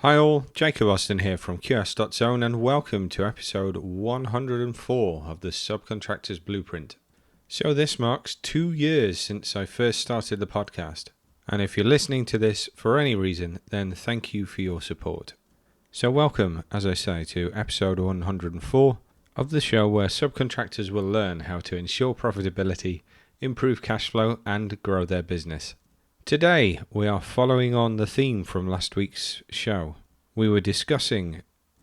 Hi all, Jacob Austin here from QS.Zone and welcome to episode 104 of the Subcontractors Blueprint. So this marks 2 years since I first started the podcast, and if you're listening to this for any reason, then thank you for your support. So welcome, as I say, to episode 104 of the show where subcontractors will learn how to ensure profitability, improve cash flow and grow their business. Today, we are following on the theme from last week's show. We were discussing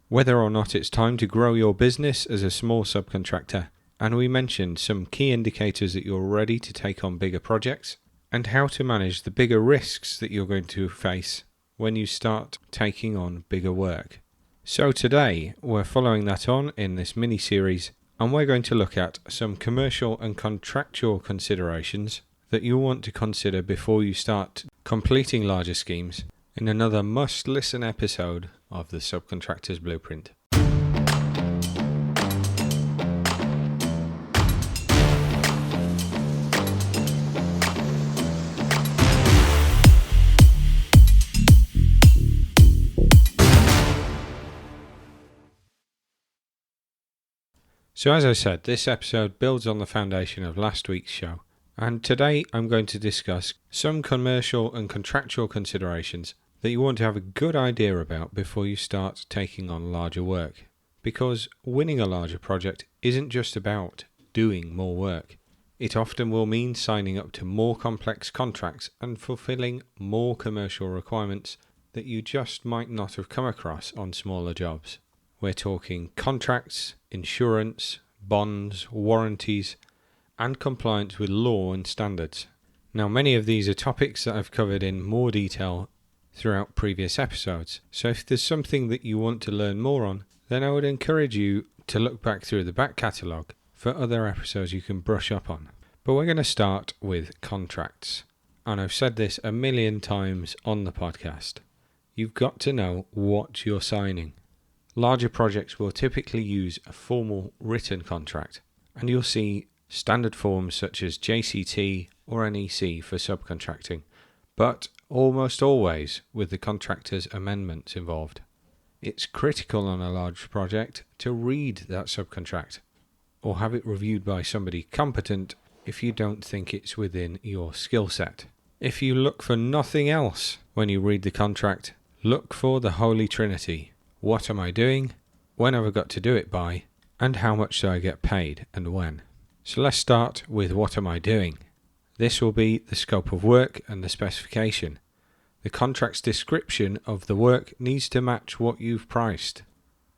whether or not it's time to grow your business as a small subcontractor, and we mentioned some key indicators that you're ready to take on bigger projects, and how to manage the bigger risks that you're going to face when you start taking on bigger work. So today, we're following that on in this mini-series, and we're going to look at some commercial and contractual considerations that you'll want to consider before you start completing larger schemes in another must-listen episode of the Subcontractors Blueprint. So as I said, this episode builds on the foundation of last week's show. And today I'm going to discuss some commercial and contractual considerations that you want to have a good idea about before you start taking on larger work. Because winning a larger project isn't just about doing more work. It often will mean signing up to more complex contracts and fulfilling more commercial requirements that you just might not have come across on smaller jobs. We're talking contracts, insurance, bonds, warranties, and compliance with law and standards. Now, many of these are topics that I've covered in more detail throughout previous episodes, so if there's something that you want to learn more on, then I would encourage you to look back through the back catalogue for other episodes you can brush up on. But we're going to start with contracts, and I've said this a million times on the podcast. You've got to know what you're signing. Larger projects will typically use a formal written contract, and you'll see standard forms such as JCT or NEC for subcontracting, but almost always with the contractor's amendments involved. It's critical on a large project to read that subcontract or have it reviewed by somebody competent if you don't think it's within your skill set. If you look for nothing else when you read the contract, look for the Holy Trinity. What am I doing? When have I got to do it by? And how much do I get paid and when? So let's start with what am I doing? This will be the scope of work and the specification. The contract's description of the work needs to match what you've priced.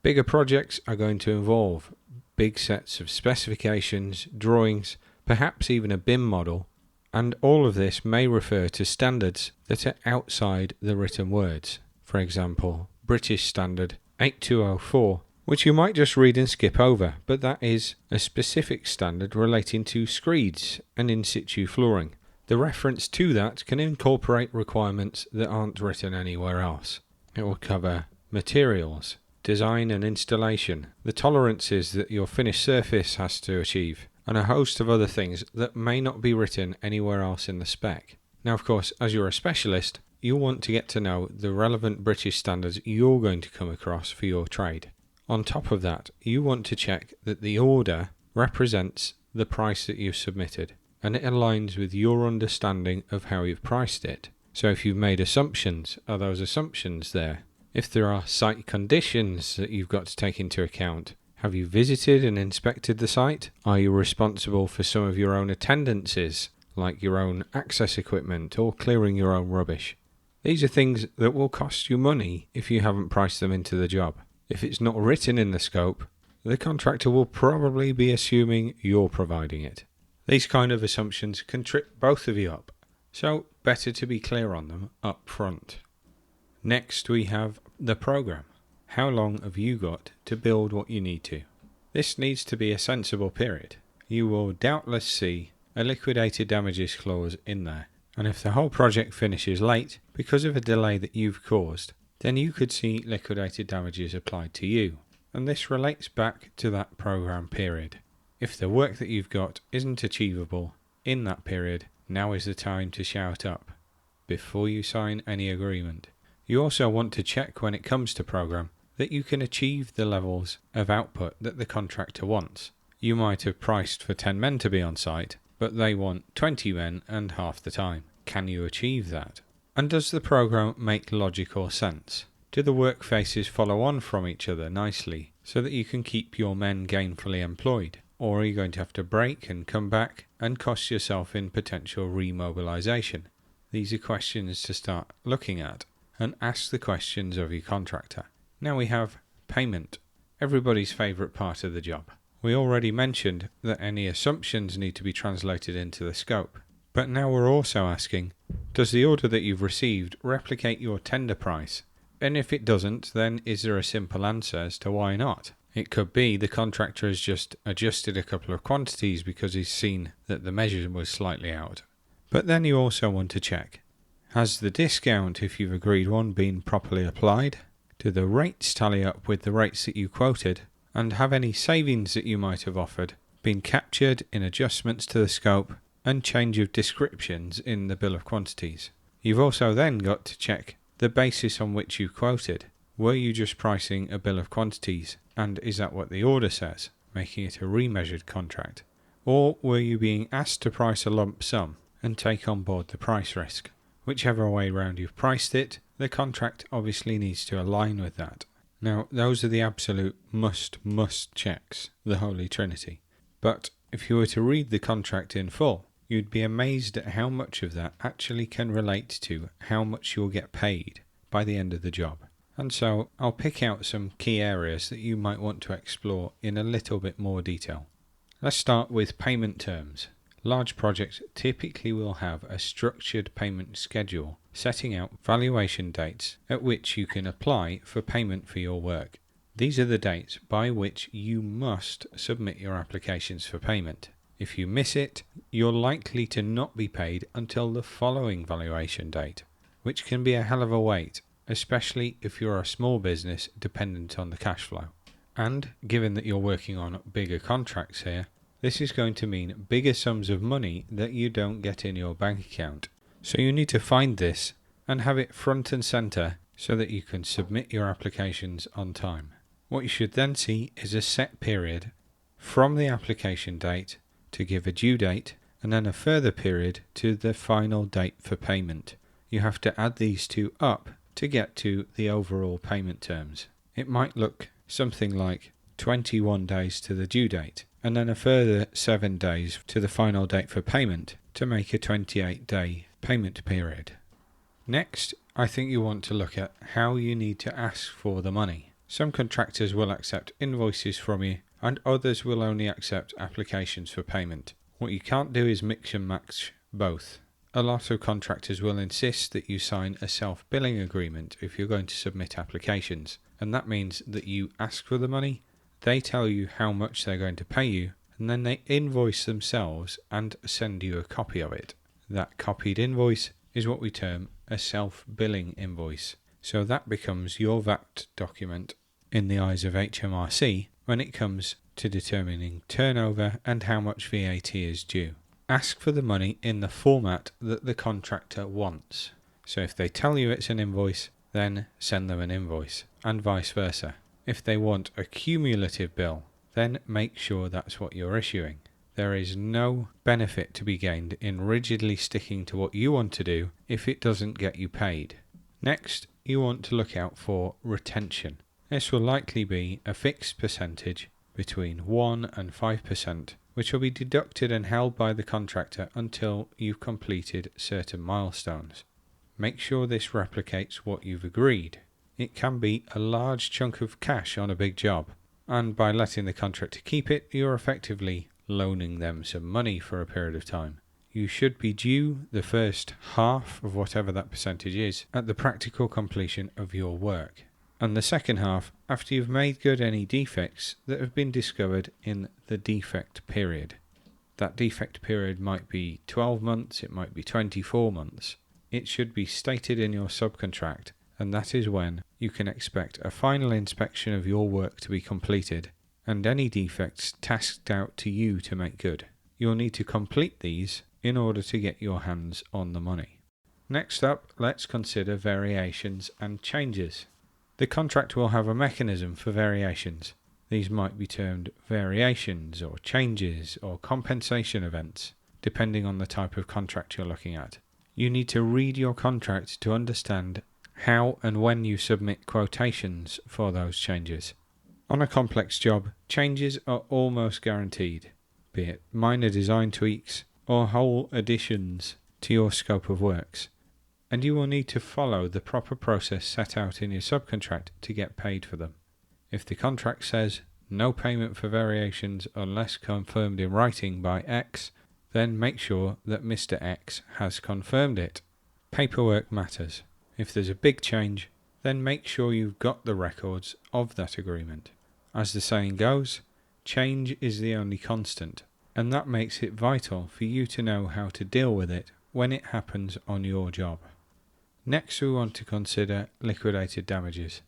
Bigger projects are going to involve big sets of specifications, drawings, perhaps even a BIM model, and all of this may refer to standards that are outside the written words. For example, British Standard 8204, which you might just read and skip over, but that is a specific standard relating to screeds and in situ flooring. The reference to that can incorporate requirements that aren't written anywhere else. It will cover materials, design and installation, the tolerances that your finished surface has to achieve, and a host of other things that may not be written anywhere else in the spec. Now, of course, as you're a specialist, you'll want to get to know the relevant British standards you're going to come across for your trade. On top of that, you want to check that the order represents the price that you've submitted and it aligns with your understanding of how you've priced it. So if you've made assumptions, are those assumptions there? If there are site conditions that you've got to take into account, have you visited and inspected the site? Are you responsible for some of your own attendances, like your own access equipment or clearing your own rubbish? These are things that will cost you money if you haven't priced them into the job. If it's not written in the scope, the contractor will probably be assuming you're providing it. These kind of assumptions can trip both of you up, so better to be clear on them up front. Next we have the program. How long have you got to build what you need to? This needs to be a sensible period. You will doubtless see a liquidated damages clause in there, and if the whole project finishes late because of a delay that you've caused, then you could see liquidated damages applied to you, and this relates back to that program period. If the work that you've got isn't achievable in that period, now is the time to shout up before you sign any agreement. You also want to check when it comes to program that you can achieve the levels of output that the contractor wants. You might have priced for 10 men to be on site, but they want 20 men and half the time. Can you achieve that? And does the program make logical sense? Do the work phases follow on from each other nicely so that you can keep your men gainfully employed? Or are you going to have to break and come back and cost yourself in potential remobilization? These are questions to start looking at, and ask the questions of your contractor. Now we have payment, everybody's favourite part of the job. We already mentioned that any assumptions need to be translated into the scope. But now we're also asking, does the order that you've received replicate your tender price? And if it doesn't, then is there a simple answer as to why not? It could be the contractor has just adjusted a couple of quantities because he's seen that the measure was slightly out. But then you also want to check, has the discount, if you've agreed one, been properly applied? Do the rates tally up with the rates that you quoted? And have any savings that you might have offered been captured in adjustments to the scope and change of descriptions in the bill of quantities? You've also then got to check the basis on which you quoted. Were you just pricing a bill of quantities, and is that what the order says, making it a remeasured contract? Or were you being asked to price a lump sum and take on board the price risk? Whichever way round you've priced it, the contract obviously needs to align with that. Now, those are the absolute must checks, the Holy Trinity. But if you were to read the contract in full, you'd be amazed at how much of that actually can relate to how much you'll get paid by the end of the job. And so I'll pick out some key areas that you might want to explore in a little bit more detail. Let's start with payment terms. Large projects typically will have a structured payment schedule setting out valuation dates at which you can apply for payment for your work. These are the dates by which you must submit your applications for payment. If you miss it, you're likely to not be paid until the following valuation date, which can be a hell of a wait, especially if you're a small business dependent on the cash flow. And given that you're working on bigger contracts here, this is going to mean bigger sums of money that you don't get in your bank account. So you need to find this and have it front and center so that you can submit your applications on time. What you should then see is a set period from the application date to give a due date, and then a further period to the final date for payment. You have to add these two up to get to the overall payment terms. It might look something like 21 days to the due date, and then a further 7 days to the final date for payment to make a 28-day payment period. Next, I think you want to look at how you need to ask for the money. Some contractors will accept invoices from you, and others will only accept applications for payment. What you can't do is mix and match both. A lot of contractors will insist that you sign a self-billing agreement if you're going to submit applications, and that means that you ask for the money, they tell you how much they're going to pay you, and then they invoice themselves and send you a copy of it. That copied invoice is what we term a self-billing invoice. So that becomes your VAT document in the eyes of HMRC when it comes to determining turnover and how much VAT is due. Ask for the money in the format that the contractor wants. So if they tell you it's an invoice, then send them an invoice, and vice versa. If they want a cumulative bill, then make sure that's what you're issuing. There is no benefit to be gained in rigidly sticking to what you want to do if it doesn't get you paid. Next, you want to look out for retention. This will likely be a fixed percentage between 1 and 5%, which will be deducted and held by the contractor until you've completed certain milestones. Make sure this replicates what you've agreed. It can be a large chunk of cash on a big job, and by letting the contractor keep it, you're effectively loaning them some money for a period of time. You should be due the first half of whatever that percentage is at the practical completion of your work, and the second half after you've made good any defects that have been discovered in the defect period. That defect period might be 12 months, it might be 24 months. It should be stated in your subcontract, and that is when you can expect a final inspection of your work to be completed and any defects tasked out to you to make good. You'll need to complete these in order to get your hands on the money. Next up, let's consider variations and changes. The contract will have a mechanism for variations. These might be termed variations or changes or compensation events, depending on the type of contract you're looking at. You need to read your contract to understand how and when you submit quotations for those changes. On a complex job, changes are almost guaranteed, be it minor design tweaks or whole additions to your scope of works, and you will need to follow the proper process set out in your subcontract to get paid for them. If the contract says no payment for variations unless confirmed in writing by X, then make sure that Mr. X has confirmed it. Paperwork matters. If there's a big change, then make sure you've got the records of that agreement. As the saying goes, change is the only constant, and that makes it vital for you to know how to deal with it when it happens on your job. Next, we want to consider liquidated damages.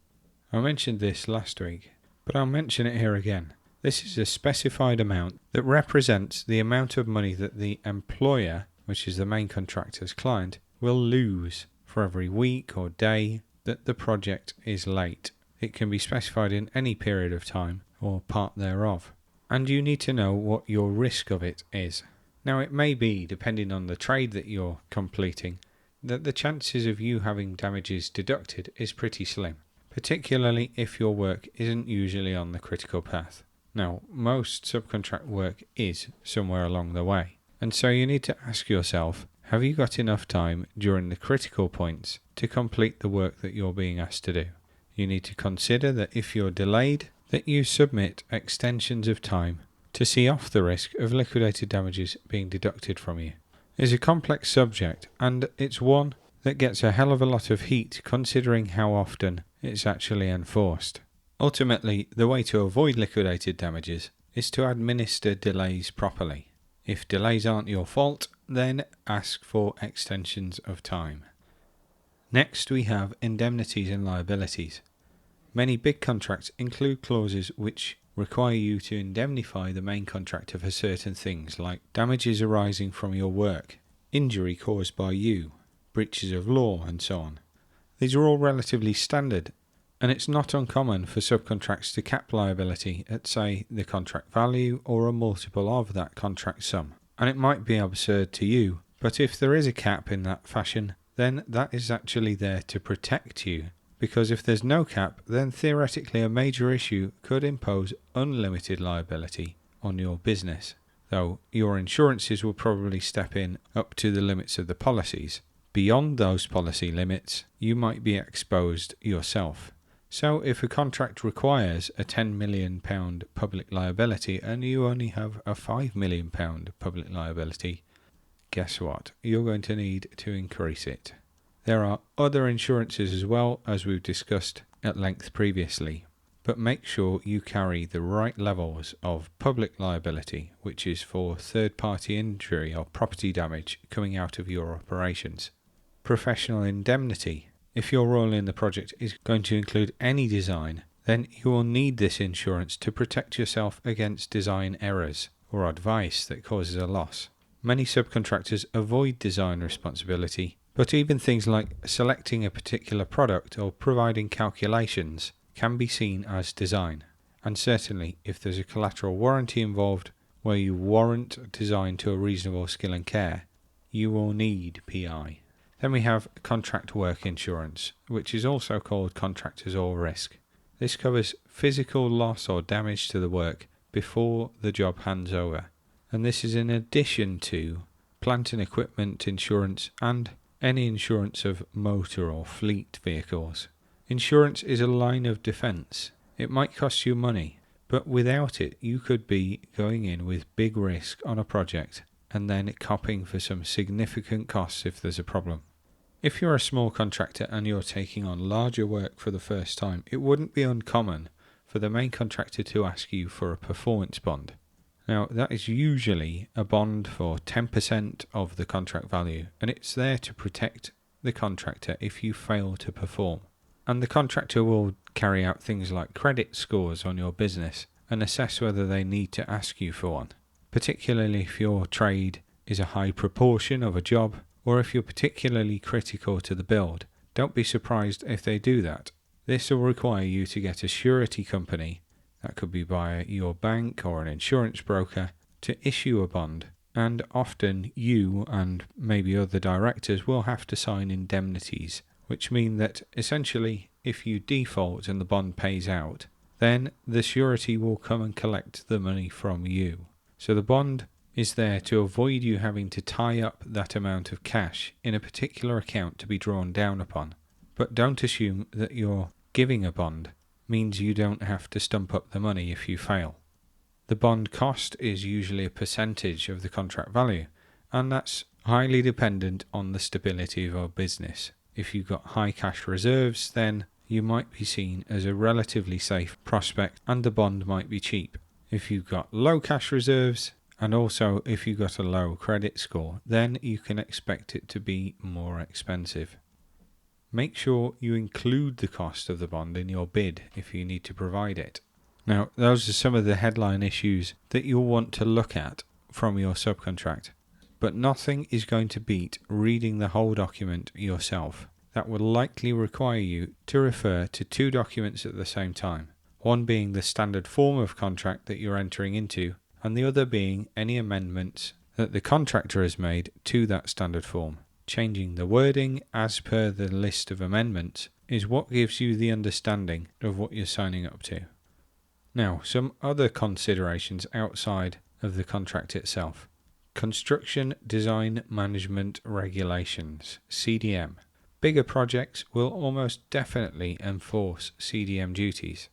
I mentioned this last week, but I'll mention it here again. This is a specified amount that represents the amount of money that the employer, which is the main contractor's client, will lose for every week or day that the project is late. It can be specified in any period of time or part thereof, and you need to know what your risk of it is. Now, it may be, depending on the trade that you're completing, that the chances of you having damages deducted is pretty slim, particularly if your work isn't usually on the critical path. Now, most subcontract work is somewhere along the way, and so you need to ask yourself, have you got enough time during the critical points to complete the work that you're being asked to do? You need to consider that if you're delayed, that you submit extensions of time to see off the risk of liquidated damages being deducted from you. It's a complex subject, and it's one that gets a hell of a lot of heat considering how often it's actually enforced. Ultimately, the way to avoid liquidated damages is to administer delays properly. If delays aren't your fault, then ask for extensions of time. Next, we have indemnities and liabilities. Many big contracts include clauses which require you to indemnify the main contractor for certain things like damages arising from your work, injury caused by you, breaches of law, and so on. These are all relatively standard, and it's not uncommon for subcontracts to cap liability at, say, the contract value or a multiple of that contract sum. And it might be absurd to you, but if there is a cap in that fashion, then that is actually there to protect you. Because if there's no cap, then theoretically a major issue could impose unlimited liability on your business, though your insurances will probably step in up to the limits of the policies. Beyond those policy limits, you might be exposed yourself. So if a contract requires a £10 million public liability and you only have a £5 million public liability, guess what? You're going to need to increase it. There are other insurances as well, as we've discussed at length previously, but make sure you carry the right levels of public liability, which is for third-party injury or property damage coming out of your operations. Professional indemnity. If your role in the project is going to include any design, then you will need this insurance to protect yourself against design errors or advice that causes a loss. Many subcontractors avoid design responsibility, but even things like selecting a particular product or providing calculations can be seen as design. And certainly, if there's a collateral warranty involved where you warrant design to a reasonable skill and care, you will need PI. Then we have contract work insurance, which is also called contractors all risk. This covers physical loss or damage to the work before the job hands over. And this is in addition to plant and equipment insurance and any insurance of motor or fleet vehicles. Insurance is a line of defence. It might cost you money, but without it you could be going in with big risk on a project and then copping for some significant costs if there's a problem. If you're a small contractor and you're taking on larger work for the first time, it wouldn't be uncommon for the main contractor to ask you for a performance bond. Now, that is usually a bond for 10% of the contract value, and it's there to protect the contractor if you fail to perform. And the contractor will carry out things like credit scores on your business and assess whether they need to ask you for one, particularly if your trade is a high proportion of a job or if you're particularly critical to the build, don't be surprised if they do that. This will require you to get a surety company, that could be by your bank or an insurance broker, to issue a bond, and often you and maybe other directors will have to sign indemnities, which mean that essentially if you default and the bond pays out, then the surety will come and collect the money from you. So the bond is there to avoid you having to tie up that amount of cash in a particular account to be drawn down upon. But don't assume that you're giving a bond means you don't have to stump up the money if you fail. The bond cost is usually a percentage of the contract value, and that's highly dependent on the stability of your business. If you've got high cash reserves, then you might be seen as a relatively safe prospect and the bond might be cheap. If you've got low cash reserves, and also if you've got a low credit score, then you can expect it to be more expensive. Make sure you include the cost of the bond in your bid if you need to provide it. Now, those are some of the headline issues that you'll want to look at from your subcontract, but nothing is going to beat reading the whole document yourself. That will likely require you to refer to 2 documents at the same time, one being the standard form of contract that you're entering into, and the other being any amendments that the contractor has made to that standard form. Changing the wording as per the list of amendments is what gives you the understanding of what you're signing up to. Now, some other considerations outside of the contract itself. Construction Design Management Regulations, CDM. Bigger projects will almost definitely enforce CDM duties.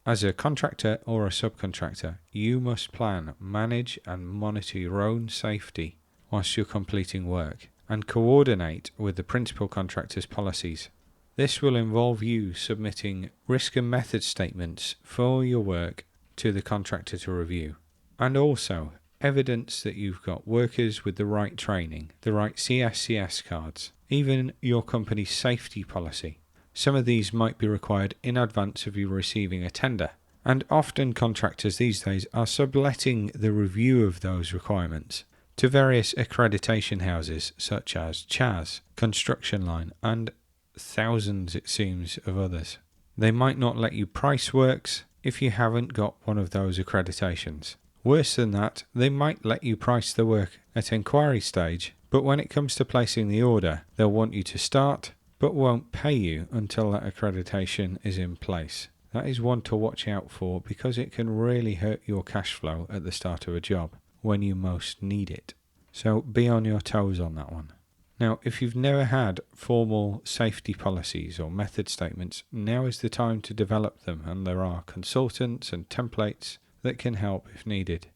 As a contractor or a subcontractor, you must plan, manage and monitor your own safety whilst you're completing work, and coordinate with the principal contractor's policies. This will involve you submitting risk and method statements for your work to the contractor to review, and also evidence that you've got workers with the right training, the right CSCS cards, even your company's safety policy. Some of these might be required in advance of you receiving a tender, and often contractors these days are subletting the review of those requirements to various accreditation houses such as CHAS, Construction Line, and thousands it seems of others. They might not let you price works if you haven't got one of those accreditations. Worse than that, they might let you price the work at inquiry stage, but when it comes to placing the order, they'll want you to start, but won't pay you until that accreditation is in place. That is one to watch out for because it can really hurt your cash flow at the start of a job when you most need it. So be on your toes on that one. Now, if you've never had formal safety policies or method statements, now is the time to develop them, and there are consultants and templates that can help if needed.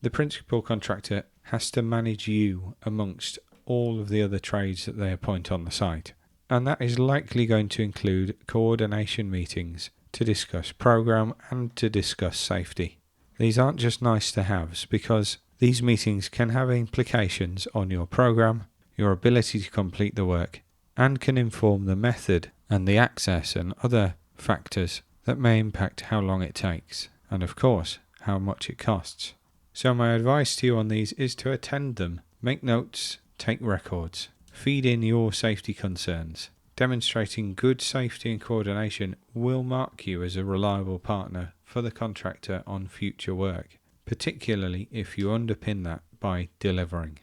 The principal contractor has to manage you amongst all of the other trades that they appoint on the site, and that is likely going to include coordination meetings to discuss program and to discuss safety. These aren't just nice to haves because these meetings can have implications on your program, your ability to complete the work, and can inform the method and the access and other factors that may impact how long it takes, and of course, how much it costs. So my advice to you on these is to attend them, make notes, take records, feed in your safety concerns. Demonstrating good safety and coordination will mark you as a reliable partner for the contractor on future work, particularly if you underpin that by delivering.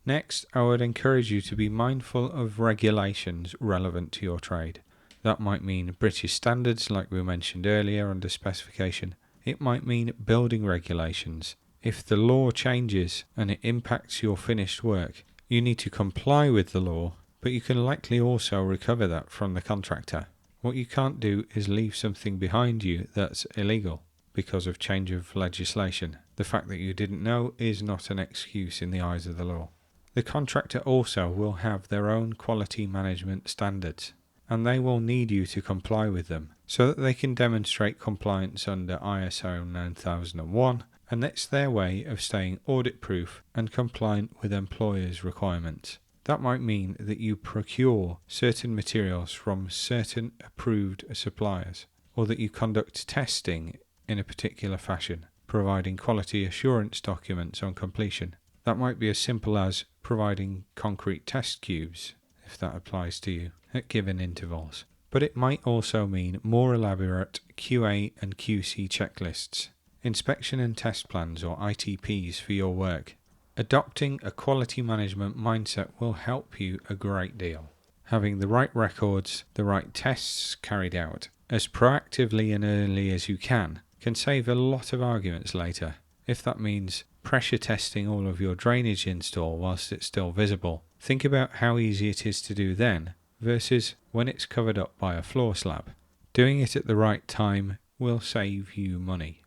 Next, I would encourage you to be mindful of regulations relevant to your trade. That might mean British standards like we mentioned earlier under specification. It might mean building regulations. If the law changes and it impacts your finished work, you need to comply with the law, but you can likely also recover that from the contractor. What you can't do is leave something behind you that's illegal because of change of legislation. The fact that you didn't know is not an excuse in the eyes of the law. The contractor also will have their own quality management standards, and they will need you to comply with them so that they can demonstrate compliance under ISO 9001, and it's their way of staying audit-proof and compliant with employers' requirements. That might mean that you procure certain materials from certain approved suppliers, or that you conduct testing in a particular fashion, providing quality assurance documents on completion. That might be as simple as providing concrete test cubes, if that applies to you, at given intervals. But it might also mean more elaborate QA and QC checklists, inspection and test plans or ITPs for your work. Adopting a quality management mindset will help you a great deal. Having the right records, the right tests carried out, as proactively and early as you can save a lot of arguments later. If that means pressure testing all of your drainage install whilst it's still visible, think about how easy it is to do then versus when it's covered up by a floor slab. Doing it at the right time will save you money.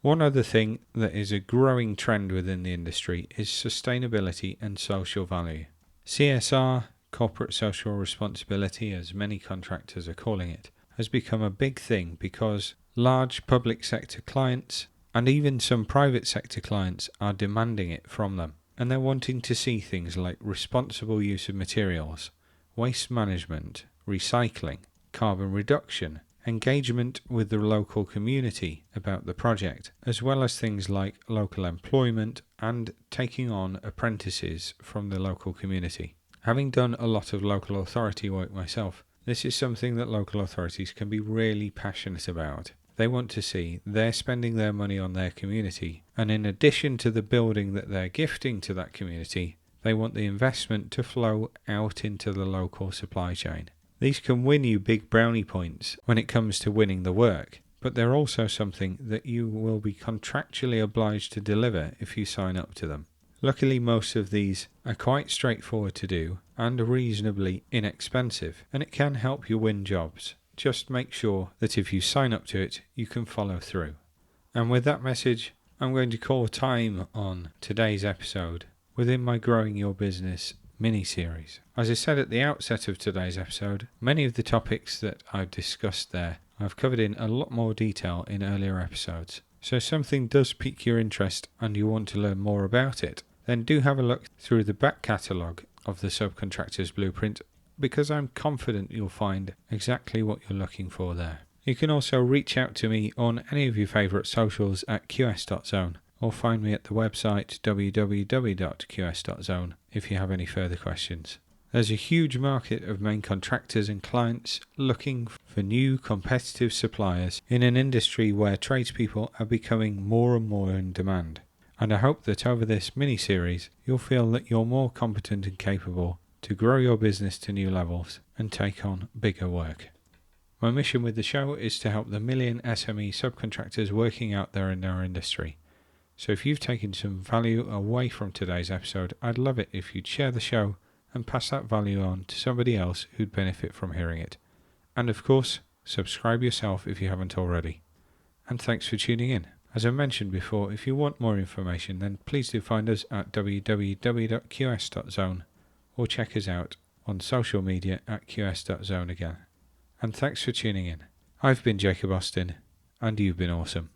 One other thing that is a growing trend within the industry is sustainability and social value. CSR, corporate social responsibility, as many contractors are calling it, has become a big thing because large public sector clients and even some private sector clients are demanding it from them, and they're wanting to see things like responsible use of materials, waste management, recycling, carbon reduction, engagement with the local community about the project, as well as things like local employment and taking on apprentices from the local community. Having done a lot of local authority work myself, this is something that local authorities can be really passionate about. They want to see they're spending their money on their community, and in addition to the building that they're gifting to that community, they want the investment to flow out into the local supply chain. These can win you big brownie points when it comes to winning the work, but they're also something that you will be contractually obliged to deliver if you sign up to them. Luckily, most of these are quite straightforward to do and reasonably inexpensive, and it can help you win jobs. Just make sure that if you sign up to it, you can follow through. And with that message, I'm going to call time on today's episode within my Growing Your Business mini-series. As I said at the outset of today's episode, many of the topics that I've discussed there I've covered in a lot more detail in earlier episodes. So if something does pique your interest and you want to learn more about it, then do have a look through the back catalogue of the Subcontractors Blueprint, because I'm confident you'll find exactly what you're looking for there. You can also reach out to me on any of your favourite socials at qs.zone, or find me at the website www.qs.zone if you have any further questions. There's a huge market of main contractors and clients looking for new competitive suppliers in an industry where tradespeople are becoming more and more in demand. And I hope that over this mini-series you'll feel that you're more competent and capable to grow your business to new levels and take on bigger work. My mission with the show is to help the million SME subcontractors working out there in our industry. So if you've taken some value away from today's episode, I'd love it if you'd share the show and pass that value on to somebody else who'd benefit from hearing it. And of course, subscribe yourself if you haven't already. And thanks for tuning in. As I mentioned before, if you want more information, then please do find us at www.qs.zone or check us out on social media at qs.zone again. And thanks for tuning in. I've been Jacob Austin, and you've been awesome.